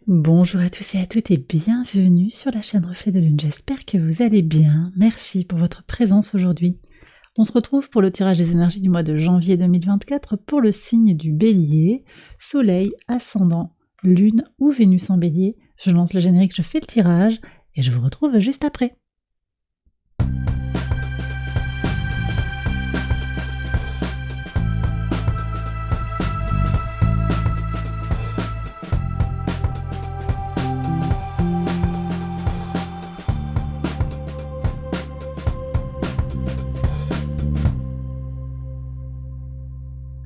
Bonjour à tous et à toutes et bienvenue sur la chaîne Reflet de Lune. J'espère que vous allez bien. Merci pour votre présence aujourd'hui. On se retrouve pour le tirage des énergies du mois de janvier 2024 pour le signe du Bélier, Soleil, Ascendant, Lune ou Vénus en Bélier. Je lance le générique, je fais le tirage et je vous retrouve juste après.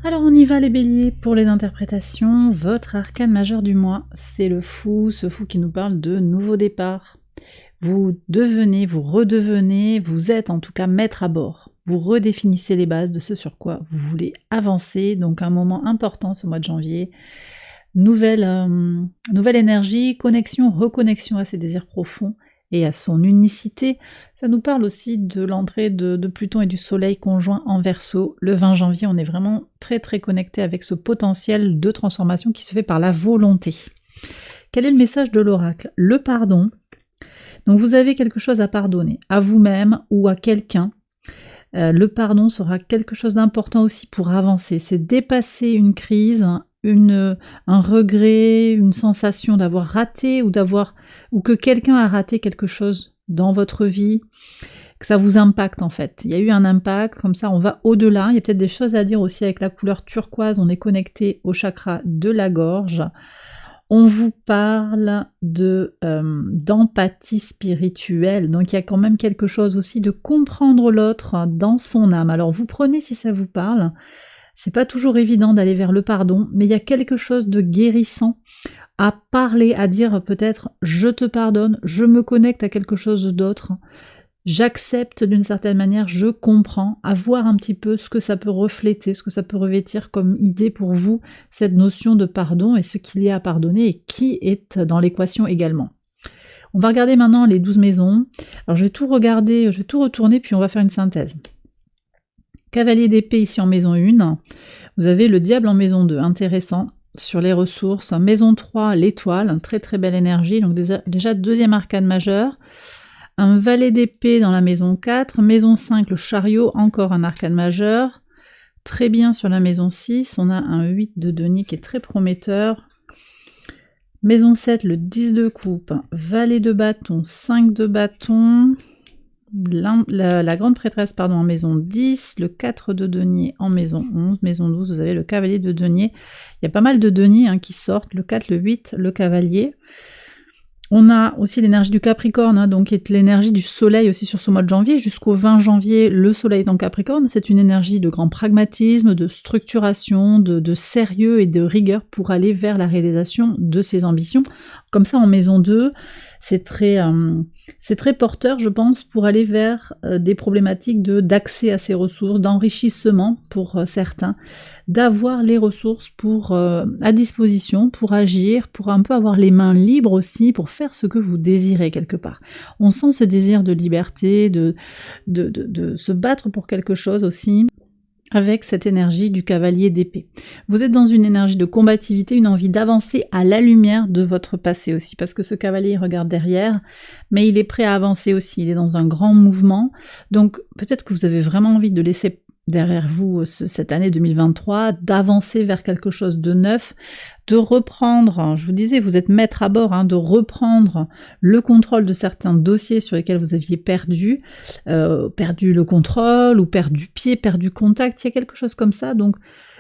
Alors on y va les béliers pour les interprétations. Votre arcane majeur du mois, c'est le fou, ce fou qui nous parle de nouveau départ. Vous devenez, vous redevenez, vous êtes en tout cas maître à bord. Vous redéfinissez les bases de ce sur quoi vous voulez avancer, donc un moment important ce mois de janvier. Nouvelle énergie, connexion, reconnexion à ses désirs profonds et à son unicité. Ça nous parle aussi de l'entrée de Pluton et du Soleil conjoint en Verseau. Le 20 janvier, on est vraiment très très connecté avec ce potentiel de transformation qui se fait par la volonté. Quel est le message de l'oracle? Le pardon. Donc vous avez quelque chose à pardonner, à vous-même ou à quelqu'un. Le pardon sera quelque chose d'important aussi pour avancer. C'est dépasser une crise, un regret, une sensation d'avoir raté ou que quelqu'un a raté quelque chose dans votre vie, que ça vous impacte en fait. Il y a eu un impact, comme ça on va au-delà. Il y a peut-être des choses à dire aussi avec la couleur turquoise, on est connecté au chakra de la gorge. On vous parle d'empathie spirituelle, donc il y a quand même quelque chose aussi de comprendre l'autre dans son âme. Alors vous prenez si ça vous parle. C'est pas toujours évident d'aller vers le pardon, mais il y a quelque chose de guérissant à parler, à dire peut-être je te pardonne, je me connecte à quelque chose d'autre, j'accepte d'une certaine manière, je comprends, à voir un petit peu ce que ça peut refléter, ce que ça peut revêtir comme idée pour vous, cette notion de pardon et ce qu'il y a à pardonner et qui est dans l'équation également. On va regarder maintenant les 12 maisons. Alors je vais tout regarder, je vais tout retourner puis on va faire une synthèse. Cavalier d'épée ici en maison 1, vous avez le diable en maison 2, intéressant, sur les ressources. Maison 3, l'étoile, très très belle énergie, donc déjà deuxième arcane majeur. Un valet d'épée dans la maison 4, maison 5, le chariot, encore un arcane majeur. Très bien sur la maison 6, on a un 8 de denier qui est très prometteur. Maison 7, le 10 de coupe, valet de bâton, 5 de bâton. La grande prêtresse en maison 10, le 4 de denier en maison 11, maison 12, vous avez le cavalier de denier. Il y a pas mal de deniers qui sortent, le 4, le 8, le cavalier. On a aussi l'énergie du Capricorne, donc qui est l'énergie du soleil aussi sur ce mois de janvier. Jusqu'au 20 janvier, le soleil dans Capricorne, c'est une énergie de grand pragmatisme, de structuration, de sérieux et de rigueur pour aller vers la réalisation de ses ambitions. Comme ça, en maison 2, c'est très porteur, je pense, pour aller vers des problématiques d'accès à ces ressources, d'enrichissement pour certains, d'avoir les ressources à disposition pour agir, pour un peu avoir les mains libres aussi, pour faire ce que vous désirez quelque part. On sent ce désir de liberté, de se battre pour quelque chose aussi, avec cette énergie du cavalier d'épée. Vous êtes dans une énergie de combativité, une envie d'avancer à la lumière de votre passé aussi, parce que ce cavalier regarde derrière, mais il est prêt à avancer aussi, il est dans un grand mouvement, donc peut-être que vous avez vraiment envie de laisser derrière vous cette année 2023, d'avancer vers quelque chose de neuf, de reprendre, je vous disais, vous êtes maître à bord, de reprendre le contrôle de certains dossiers sur lesquels vous aviez perdu le contrôle, ou perdu pied, perdu contact, il y a quelque chose comme ça, donc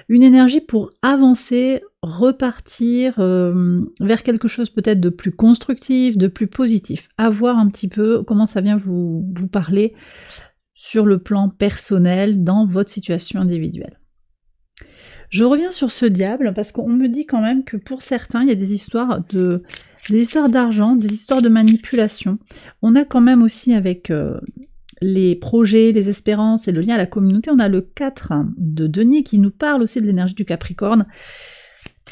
une énergie pour avancer, repartir vers quelque chose peut-être de plus constructif, de plus positif, à voir un petit peu comment ça vient vous parler sur le plan personnel, dans votre situation individuelle. Je reviens sur ce diable, parce qu'on me dit quand même que pour certains, il y a des histoires d'argent, des histoires de manipulation. On a quand même aussi avec les projets, les espérances et le lien à la communauté, on a le 4 de denier qui nous parle aussi de l'énergie du Capricorne.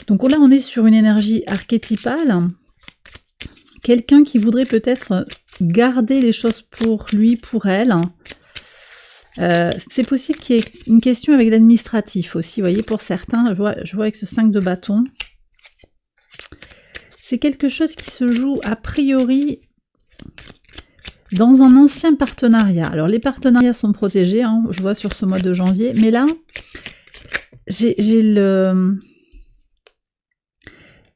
Donc là, on est sur une énergie archétypale. Quelqu'un qui voudrait peut-être garder les choses pour lui, pour elle. C'est possible qu'il y ait une question avec l'administratif aussi, vous voyez, pour certains, je vois avec ce 5 de bâton. c'est quelque chose qui se joue a priori dans un ancien partenariat. Alors les partenariats sont protégés, hein, je vois sur ce mois de janvier, mais là, j'ai le...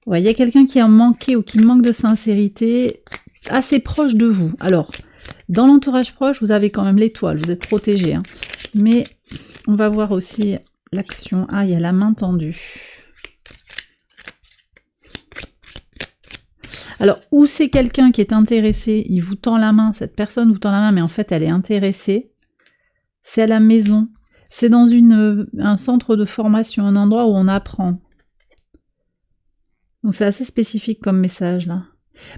Ouais, il y a quelqu'un qui a manqué ou qui manque de sincérité assez proche de vous. Alors, dans l'entourage proche, vous avez quand même l'étoile, vous êtes protégé. Hein. Mais on va voir aussi l'action. Ah, il y a la main tendue. Alors, ou c'est quelqu'un qui est intéressé, il vous tend la main, cette personne vous tend la main, mais en fait, elle est intéressée. C'est à la maison. C'est dans un centre de formation, un endroit où on apprend. Donc c'est assez spécifique comme message là.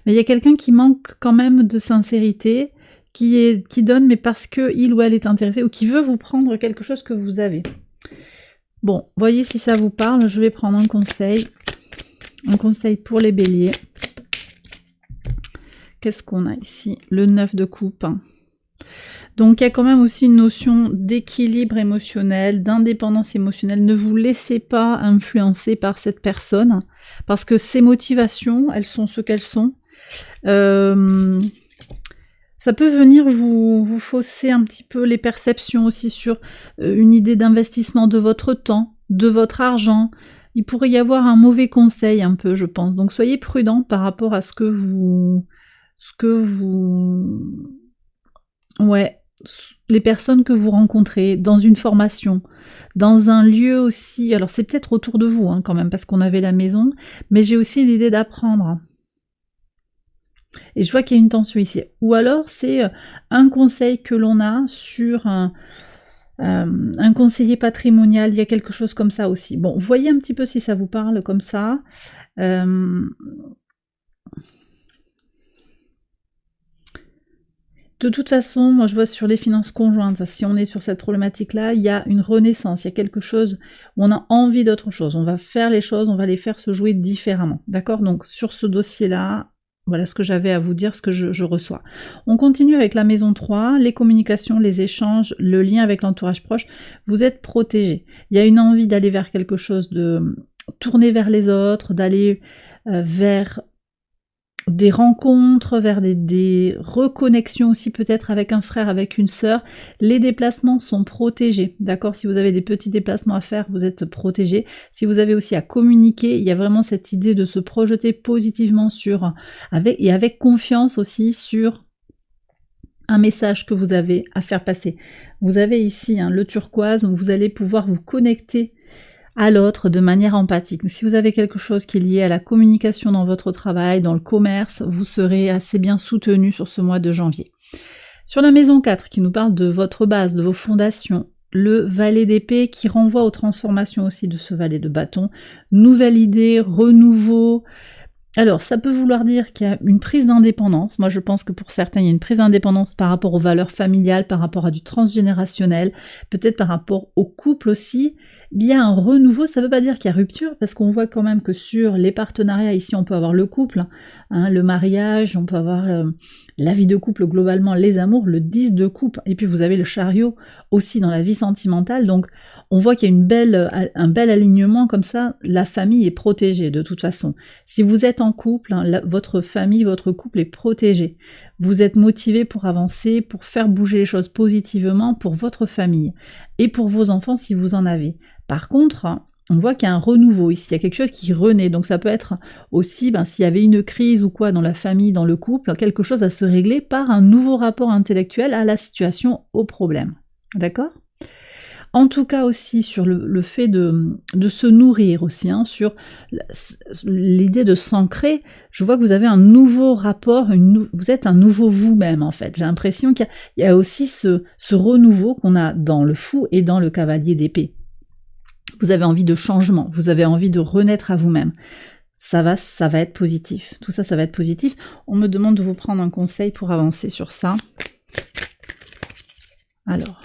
Mais il y a quelqu'un qui manque quand même de sincérité, qui donne mais parce que il ou elle est intéressé ou qui veut vous prendre quelque chose que vous avez. Bon, voyez si ça vous parle, je vais prendre un conseil pour les béliers. Qu'est-ce qu'on a ici? Le 9 de coupe. Donc il y a quand même aussi une notion d'équilibre émotionnel, d'indépendance émotionnelle. Ne vous laissez pas influencer par cette personne, parce que ses motivations, elles sont ce qu'elles sont. Ça peut venir vous fausser un petit peu les perceptions aussi sur une idée d'investissement de votre temps, de votre argent. Il pourrait y avoir un mauvais conseil un peu, je pense. Donc soyez prudents par rapport à ce que vous... Ouais, les personnes que vous rencontrez dans une formation, dans un lieu aussi, alors c'est peut-être autour de vous hein, quand même, parce qu'on avait la maison, mais j'ai aussi l'idée d'apprendre. Et je vois qu'il y a une tension ici. Ou alors c'est un conseil que l'on a sur un conseiller patrimonial, il y a quelque chose comme ça aussi. Bon, voyez un petit peu si ça vous parle comme ça. De toute façon, moi je vois sur les finances conjointes, si on est sur cette problématique-là, il y a une renaissance, il y a quelque chose où on a envie d'autre chose. On va faire les choses, on va les faire se jouer différemment. D'accord? Donc sur ce dossier-là, voilà ce que j'avais à vous dire, ce que je reçois. On continue avec la maison 3, les communications, les échanges, le lien avec l'entourage proche. Vous êtes protégé. Il y a une envie d'aller vers quelque chose, de tourner vers les autres, d'aller vers des rencontres, vers des reconnexions aussi peut-être avec un frère, avec une sœur. Les déplacements sont protégés, d'accord? Si vous avez des petits déplacements à faire, vous êtes protégés. Si vous avez aussi à communiquer, il y a vraiment cette idée de se projeter positivement avec confiance aussi sur un message que vous avez à faire passer. Vous avez ici hein, le turquoise, donc vous allez pouvoir vous connecter à l'autre de manière empathique. Si vous avez quelque chose qui est lié à la communication dans votre travail, dans le commerce, vous serez assez bien soutenu sur ce mois de janvier. Sur la maison 4, qui nous parle de votre base, de vos fondations, le valet d'épée qui renvoie aux transformations aussi de ce valet de bâton, nouvelle idée, renouveau. Alors, ça peut vouloir dire qu'il y a une prise d'indépendance. Moi, je pense que pour certains, il y a une prise d'indépendance par rapport aux valeurs familiales, par rapport à du transgénérationnel, peut-être par rapport au couple aussi. Il y a un renouveau, ça ne veut pas dire qu'il y a rupture, parce qu'on voit quand même que sur les partenariats, ici, on peut avoir le couple, hein, le mariage, on peut avoir la vie de couple, globalement, les amours, le 10 de coupe, et puis vous avez le chariot aussi dans la vie sentimentale, donc on voit qu'il y a un bel alignement comme ça, la famille est protégée de toute façon. Si vous êtes en couple, hein, votre famille, votre couple est protégé. Vous êtes motivé pour avancer, pour faire bouger les choses positivement pour votre famille et pour vos enfants si vous en avez. Par contre, on voit qu'il y a un renouveau ici, il y a quelque chose qui renaît, donc ça peut être aussi, s'il y avait une crise ou quoi dans la famille, dans le couple, quelque chose va se régler par un nouveau rapport intellectuel à la situation, au problème. D'accord ? En tout cas aussi sur le fait de se nourrir aussi, hein, sur l'idée de s'ancrer, je vois que vous avez un nouveau rapport, vous êtes un nouveau vous-même en fait. J'ai l'impression qu'il y a aussi ce renouveau qu'on a dans le fou et dans le cavalier d'épée. Vous avez envie de changement, vous avez envie de renaître à vous-même. Ça va être positif. Tout ça, ça va être positif. On me demande de vous prendre un conseil pour avancer sur ça. Alors...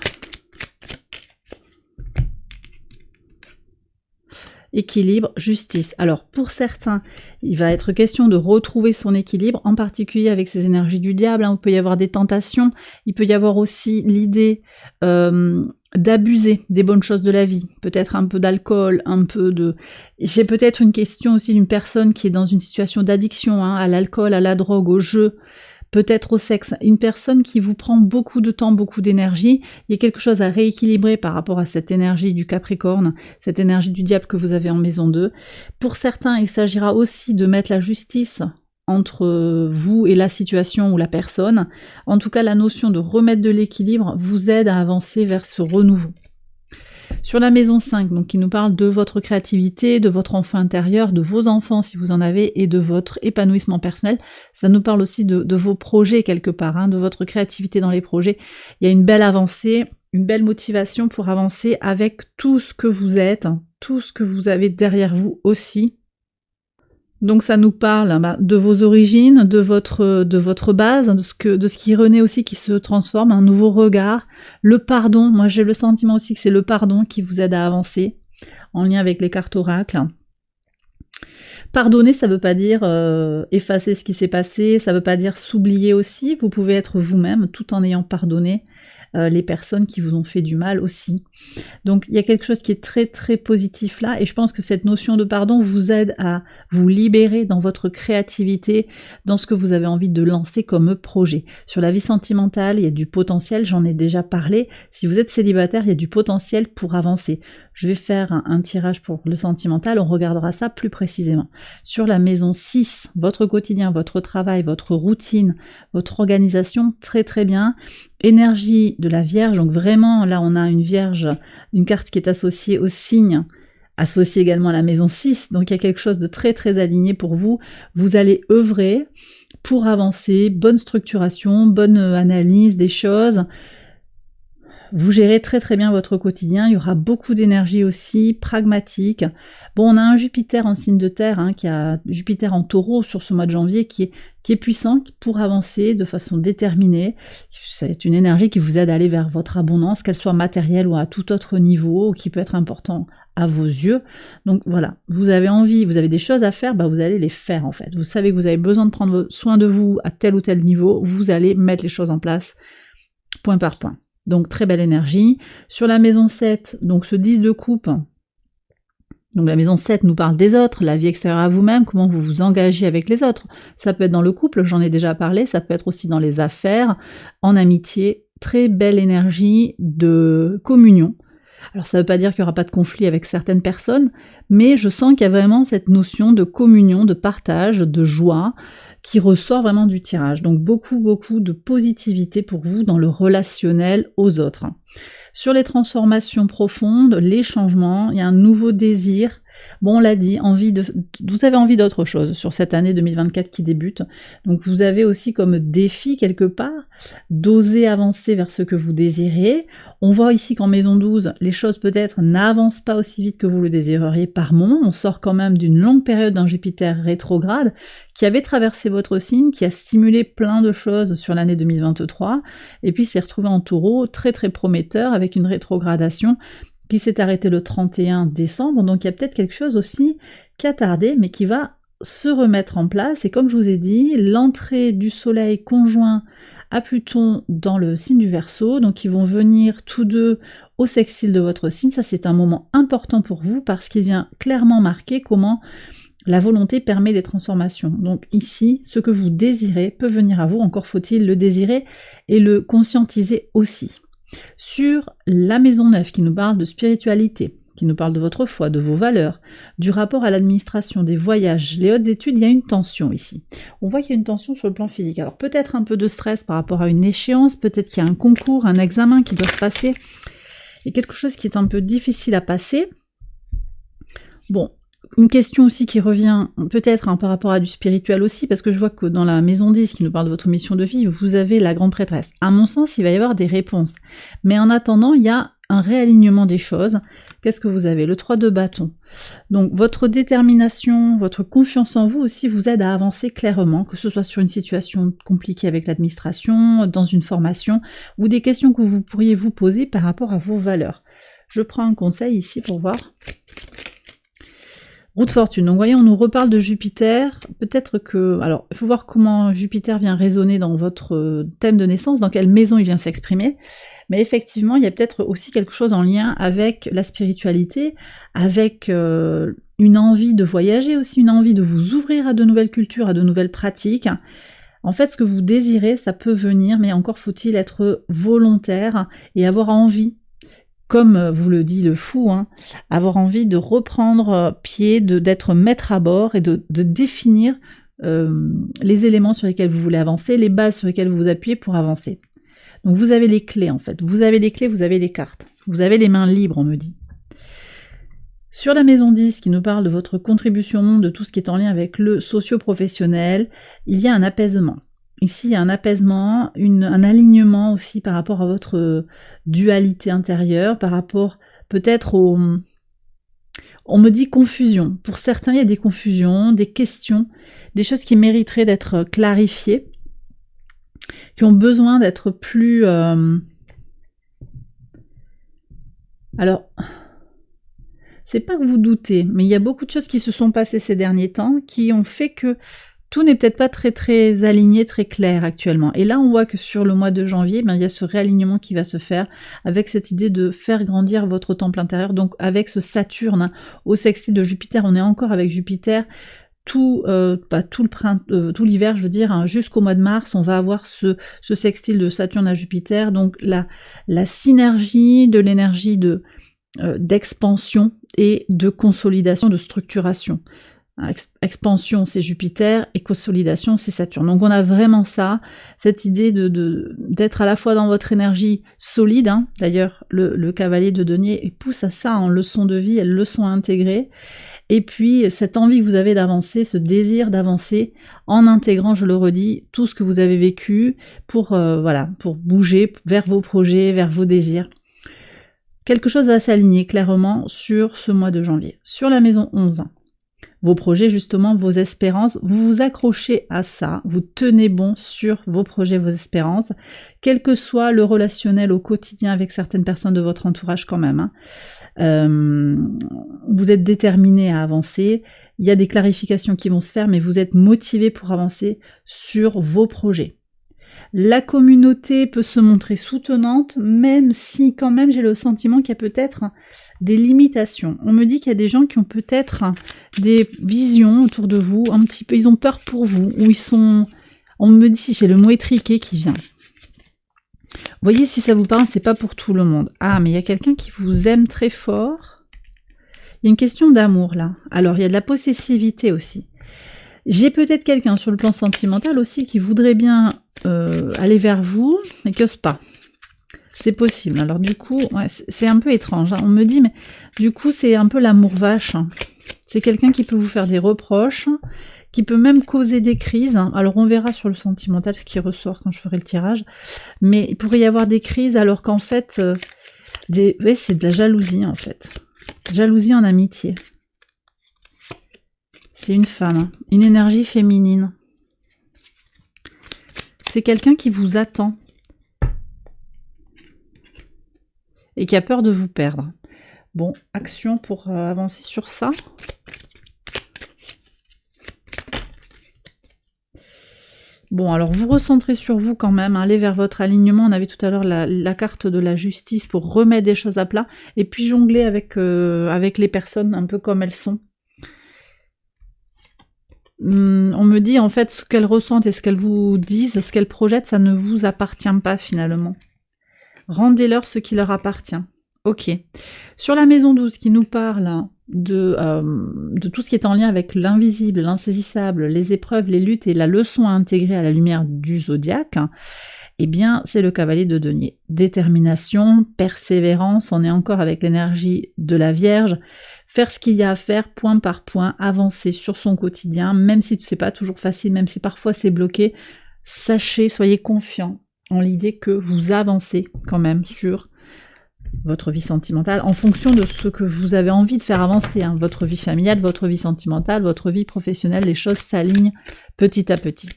équilibre, justice. Alors pour certains, il va être question de retrouver son équilibre, en particulier avec ces énergies du diable, hein. Il peut y avoir des tentations, il peut y avoir aussi l'idée d'abuser des bonnes choses de la vie, peut-être un peu d'alcool, un peu de... J'ai peut-être une question aussi d'une personne qui est dans une situation d'addiction, hein, à l'alcool, à la drogue, au jeu, peut-être au sexe, une personne qui vous prend beaucoup de temps, beaucoup d'énergie, il y a quelque chose à rééquilibrer par rapport à cette énergie du Capricorne, cette énergie du diable que vous avez en maison 2. Pour certains, il s'agira aussi de mettre la justice entre vous et la situation ou la personne. En tout cas, la notion de remettre de l'équilibre vous aide à avancer vers ce renouveau. Sur la maison 5, donc qui nous parle de votre créativité, de votre enfant intérieur, de vos enfants si vous en avez, et de votre épanouissement personnel, ça nous parle aussi de vos projets quelque part, hein, de votre créativité dans les projets. Il y a une belle avancée, une belle motivation pour avancer avec tout ce que vous êtes, tout ce que vous avez derrière vous aussi. Donc ça nous parle de vos origines, de votre base, de ce qui renaît aussi, qui se transforme, un nouveau regard, le pardon. Moi j'ai le sentiment aussi que c'est le pardon qui vous aide à avancer, en lien avec les cartes oracles. Pardonner, ça veut pas dire effacer ce qui s'est passé, ça veut pas dire s'oublier aussi. Vous pouvez être vous-même tout en ayant pardonné les personnes qui vous ont fait du mal aussi. Donc il y a quelque chose qui est très très positif là, et je pense que cette notion de pardon vous aide à vous libérer dans votre créativité, dans ce que vous avez envie de lancer comme projet. Sur la vie sentimentale, il y a du potentiel, j'en ai déjà parlé. Si vous êtes célibataire, il y a du potentiel pour avancer. Je vais faire un tirage pour le sentimental, on regardera ça plus précisément. Sur la maison 6, votre quotidien, votre travail, votre routine, votre organisation, très très bien. Énergie de la Vierge, donc vraiment là on a une Vierge, une carte qui est associée au signe, associée également à la maison 6, donc il y a quelque chose de très très aligné pour vous. Vous allez œuvrer pour avancer, bonne structuration, bonne analyse des choses. Vous gérez très très bien votre quotidien, il y aura beaucoup d'énergie aussi, pragmatique. Bon, on a un Jupiter en signe de terre, hein, qui a Jupiter en taureau sur ce mois de janvier, qui est puissant pour avancer de façon déterminée. C'est une énergie qui vous aide à aller vers votre abondance, qu'elle soit matérielle ou à tout autre niveau, ou qui peut être important à vos yeux. Donc voilà, vous avez envie, vous avez des choses à faire, vous allez les faire en fait. Vous savez que vous avez besoin de prendre soin de vous à tel ou tel niveau, vous allez mettre les choses en place, point par point. Donc très belle énergie. Sur la maison 7, donc ce 10 de coupe, donc la maison 7 nous parle des autres, la vie extérieure à vous-même, comment vous vous engagez avec les autres. Ça peut être dans le couple, j'en ai déjà parlé, ça peut être aussi dans les affaires, en amitié. Très belle énergie de communion. Alors ça ne veut pas dire qu'il n'y aura pas de conflit avec certaines personnes, mais je sens qu'il y a vraiment cette notion de communion, de partage, de joie, qui ressort vraiment du tirage. Donc beaucoup de positivité pour vous dans le relationnel aux autres. Sur les transformations profondes, les changements, il y a un nouveau désir. Bon, on l'a dit, vous avez envie d'autre chose sur cette année 2024 qui débute. Donc vous avez aussi comme défi quelque part d'oser avancer vers ce que vous désirez. On voit ici qu'en maison 12, les choses peut-être n'avancent pas aussi vite que vous le désireriez par moment. On sort quand même d'une longue période d'un Jupiter rétrograde qui avait traversé votre signe, qui a stimulé plein de choses sur l'année 2023, et puis s'est retrouvé en taureau, très très prometteur, avec une rétrogradation qui s'est arrêtée le 31 décembre. Donc il y a peut-être quelque chose aussi qui a tardé, mais qui va se remettre en place. Et comme je vous ai dit, l'entrée du soleil conjoint à Pluton dans le signe du Verseau, donc ils vont venir tous deux au sextile de votre signe. Ça c'est un moment important pour vous parce qu'il vient clairement marquer comment la volonté permet les transformations. Donc ici, ce que vous désirez peut venir à vous, encore faut-il le désirer et le conscientiser aussi. Sur la maison 9 qui nous parle de spiritualité, qui nous parle de votre foi, de vos valeurs, du rapport à l'administration, des voyages, les hautes études, il y a une tension ici. On voit qu'il y a une tension sur le plan physique. Alors peut-être un peu de stress par rapport à une échéance, peut-être qu'il y a un concours, un examen qui doit se passer. Il y a quelque chose qui est un peu difficile à passer. Bon, une question aussi qui revient peut-être par rapport à du spirituel aussi, parce que je vois que dans la maison 10 qui nous parle de votre mission de vie, vous avez la grande prêtresse. À mon sens, il va y avoir des réponses. Mais en attendant, il y a un réalignement des choses. Qu'est-ce que vous avez? Le 3 de bâton. Donc votre détermination, votre confiance en vous aussi vous aide à avancer clairement, que ce soit sur une situation compliquée avec l'administration, dans une formation, ou des questions que vous pourriez vous poser par rapport à vos valeurs. Je prends un conseil ici pour voir. Roue de fortune. Donc, vous voyez, on nous reparle de Jupiter. Peut-être que... Alors, il faut voir comment Jupiter vient résonner dans votre thème de naissance, dans quelle maison il vient s'exprimer. Mais effectivement, il y a peut-être aussi quelque chose en lien avec la spiritualité, avec une envie de voyager aussi, une envie de vous ouvrir à de nouvelles cultures, à de nouvelles pratiques. En fait, ce que vous désirez, ça peut venir, mais encore faut-il être volontaire et avoir envie, comme vous le dit le fou, hein, avoir envie de reprendre pied, d'être maître à bord et de définir les éléments sur lesquels vous voulez avancer, les bases sur lesquelles vous vous appuyez pour avancer. Donc vous avez les clés en fait, vous avez les clés, vous avez les cartes, vous avez les mains libres, on me dit. Sur la maison 10, qui nous parle de votre contribution au monde, de tout ce qui est en lien avec le socio-professionnel, il y a un apaisement. Ici, il y a un apaisement, un alignement aussi par rapport à votre dualité intérieure, par rapport peut-être au... On me dit confusion. Pour certains, il y a des confusions, des questions, des choses qui mériteraient d'être clarifiées, qui ont besoin d'être plus... Alors, c'est pas que vous doutez, mais il y a beaucoup de choses qui se sont passées ces derniers temps, qui ont fait que tout n'est peut-être pas très très aligné, très clair actuellement. Et là, on voit que sur le mois de janvier, il y a ce réalignement qui va se faire avec cette idée de faire grandir votre temple intérieur. Donc avec ce Saturne au sextile de Jupiter, on est encore avec Jupiter. Tout l'hiver, je veux dire, hein, jusqu'au mois de mars, on va avoir ce sextile de Saturne à Jupiter. Donc la synergie de l'énergie d'expansion et de consolidation, de structuration. Expansion, c'est Jupiter, et consolidation, c'est Saturne. Donc on a vraiment ça, cette idée d'être à la fois dans votre énergie solide, hein. D'ailleurs le cavalier de denier pousse à ça en leçon de vie, elles leçon à intégrer, et puis cette envie que vous avez d'avancer, ce désir d'avancer, en intégrant, je le redis, tout ce que vous avez vécu pour bouger vers vos projets, vers vos désirs. Quelque chose va s'aligner clairement sur ce mois de janvier. Sur la maison 11, vos projets, justement, vos espérances, vous vous accrochez à ça, vous tenez bon sur vos projets, vos espérances, quel que soit le relationnel au quotidien avec certaines personnes de votre entourage quand même. Vous êtes déterminé à avancer, il y a des clarifications qui vont se faire, mais vous êtes motivé pour avancer sur vos projets. La communauté peut se montrer soutenante, même si quand même j'ai le sentiment qu'il y a peut-être des limitations. On me dit qu'il y a des gens qui ont peut-être des visions autour de vous, un petit peu, ils ont peur pour vous, ou ils sont... On me dit, j'ai le mot étriqué qui vient. Voyez si ça vous parle, c'est pas pour tout le monde. Ah, mais il y a quelqu'un qui vous aime très fort. Il y a une question d'amour là. Alors, il y a de la possessivité aussi. J'ai peut-être quelqu'un sur le plan sentimental aussi qui voudrait bien aller vers vous, mais qui n'ose pas. C'est possible. Alors du coup, ouais, c'est un peu étrange. Hein. On me dit, mais du coup, c'est un peu l'amour vache. C'est quelqu'un qui peut vous faire des reproches, qui peut même causer des crises. Alors on verra sur le sentimental ce qui ressort quand je ferai le tirage. Mais il pourrait y avoir des crises alors qu'en fait, c'est de la jalousie en fait. Jalousie en amitié. C'est une femme, une énergie féminine. C'est quelqu'un qui vous attend et qui a peur de vous perdre. Bon, action pour avancer sur ça. Bon, alors vous recentrez sur vous quand même, allez vers votre alignement. On avait tout à l'heure la carte de la justice pour remettre des choses à plat et puis jongler avec les personnes un peu comme elles sont. On me dit en fait ce qu'elles ressentent et ce qu'elles vous disent, ce qu'elles projettent, ça ne vous appartient pas finalement. Rendez-leur ce qui leur appartient. Ok. Sur la maison 12 qui nous parle de tout ce qui est en lien avec l'invisible, l'insaisissable, les épreuves, les luttes et la leçon à intégrer à la lumière du zodiaque, eh bien c'est le cavalier de denier. Détermination, persévérance, on est encore avec l'énergie de la Vierge. Faire ce qu'il y a à faire, point par point, avancer sur son quotidien, même si c'est pas toujours facile, même si parfois c'est bloqué, sachez, soyez confiants en l'idée que vous avancez quand même sur votre vie sentimentale, en fonction de ce que vous avez envie de faire avancer, hein, votre vie familiale, votre vie sentimentale, votre vie professionnelle, les choses s'alignent petit à petit.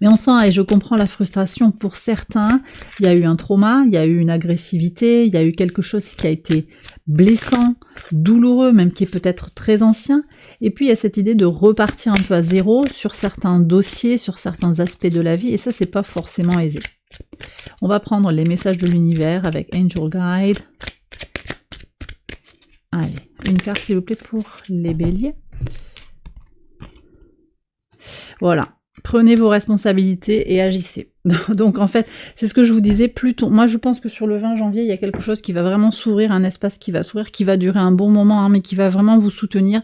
Mais on sent, et je comprends la frustration pour certains, il y a eu un trauma, il y a eu une agressivité, il y a eu quelque chose qui a été blessant, douloureux, même qui est peut-être très ancien. Et puis il y a cette idée de repartir un peu à zéro sur certains dossiers, sur certains aspects de la vie, et ça c'est pas forcément aisé. On va prendre les messages de l'univers avec Angel Guide. Allez, une carte s'il vous plaît pour les béliers. Voilà. Prenez vos responsabilités et agissez. Donc en fait, c'est ce que je vous disais, plutôt. Moi je pense que sur le 20 janvier, il y a quelque chose qui va vraiment s'ouvrir, un espace qui va s'ouvrir, qui va durer un bon moment, hein, mais qui va vraiment vous soutenir.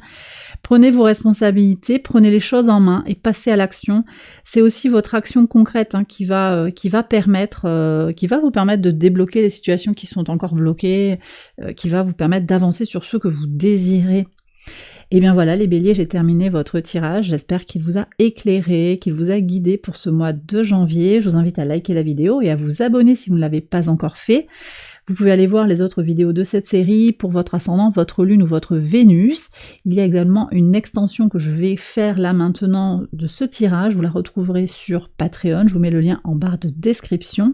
Prenez vos responsabilités, prenez les choses en main et passez à l'action. C'est aussi votre action concrète hein, qui va vous permettre de débloquer les situations qui sont encore bloquées, qui va vous permettre d'avancer sur ce que vous désirez. Et bien voilà les béliers, j'ai terminé votre tirage, j'espère qu'il vous a éclairé, qu'il vous a guidé pour ce mois de janvier. Je vous invite à liker la vidéo et à vous abonner si vous ne l'avez pas encore fait. Vous pouvez aller voir les autres vidéos de cette série pour votre ascendant, votre lune ou votre Vénus. Il y a également une extension que je vais faire là maintenant de ce tirage, vous la retrouverez sur Patreon, je vous mets le lien en barre de description.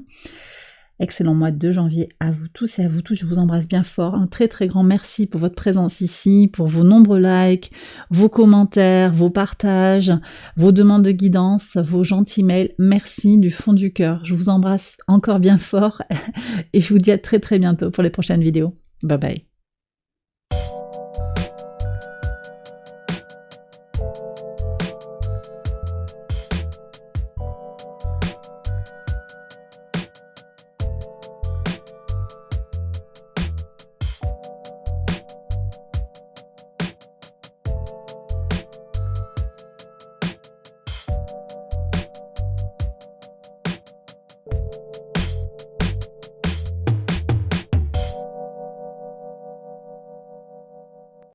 Excellent mois de janvier à vous tous et à vous toutes, je vous embrasse bien fort. Un très très grand merci pour votre présence ici, pour vos nombreux likes, vos commentaires, vos partages, vos demandes de guidance, vos gentils mails. Merci du fond du cœur. Je vous embrasse encore bien fort et je vous dis à très très bientôt pour les prochaines vidéos. Bye bye.